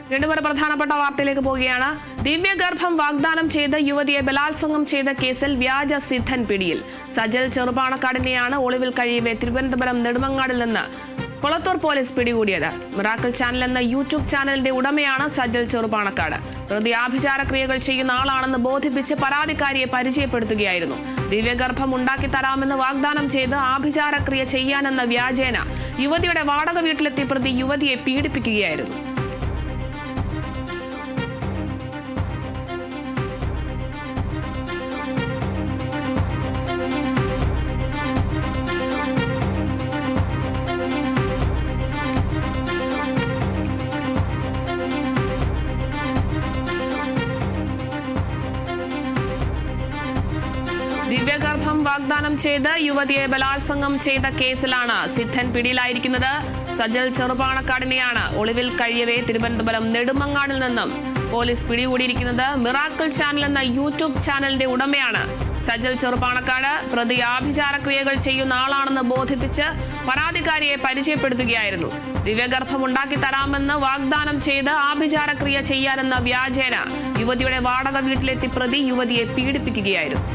വീണ്ടും പ്രധാനപ്പെട്ട വാർത്തയിലേക്ക് പോവുകയാണ്. ദിവ്യഗർഭം വാഗ്ദാനം ചെയ്ത യുവതിയെ ബലാത്സംഗം ചെയ്ത കേസിൽ വ്യാജ സിദ്ധൻ പിടിയിൽ. സജൽ ചെറുപാണക്കാടിനെയാണ് ഒളിവിൽ കഴിയവെ തിരുവനന്തപുരം നെടുമങ്ങാടിൽ നിന്ന് കൊളത്തൂർ പോലീസ് പിടികൂടിയത്. മിറാക്കിൾ ചാനൽ എന്ന യൂട്യൂബ് ചാനലിന്റെ ഉടമയാണ് സജൽ ചെറുപാണക്കാട്. പ്രതി ആഭിചാര ക്രിയകൾ ചെയ്യുന്ന ആളാണെന്ന് ബോധിപ്പിച്ച് പരാതിക്കാരിയെ പരിചയപ്പെടുത്തുകയായിരുന്നു. ദിവ്യഗർഭം ഉണ്ടാക്കി തരാമെന്ന് വാഗ്ദാനം ചെയ്ത് ആഭിചാര ക്രിയ ചെയ്യാനെന്ന വ്യാജേന യുവതിയുടെ വാടക വീട്ടിലെത്തി പ്രതി യുവതിയെ പീഡിപ്പിക്കുകയായിരുന്നു. ദിവ്യഗർഭം വാഗ്ദാനം ചെയ്ത് യുവതിയെ ബലാത്സംഗം ചെയ്ത കേസിലാണ് സിദ്ധൻ പിടിയിലായിരിക്കുന്നത്. സജൽ ചെറുപാണക്കാടിനെയാണ് ഒളിവിൽ കഴിയവെ തിരുവനന്തപുരം നെടുമങ്ങാടിൽ നിന്നും പോലീസ് പിടികൂടിയിരിക്കുന്നത്. മിറാക്കിൾ ചാനൽ എന്ന യൂട്യൂബ് ചാനലിന്റെ ഉടമയാണ് സജൽ ചെറുപാണക്കാട്. പ്രതി ആഭിചാര ക്രിയകൾ ചെയ്യുന്ന ആളാണെന്ന് ബോധിപ്പിച്ച് പരാതിക്കാരിയെ പരിചയപ്പെടുത്തുകയായിരുന്നു. ദിവ്യഗർഭം ഉണ്ടാക്കി തരാമെന്ന് വാഗ്ദാനം ചെയ്ത് ആഭിചാര ക്രിയ ചെയ്യാനെന്ന വ്യാജേന യുവതിയുടെ വാടക വീട്ടിലെത്തി പ്രതി യുവതിയെ പീഡിപ്പിക്കുകയായിരുന്നു.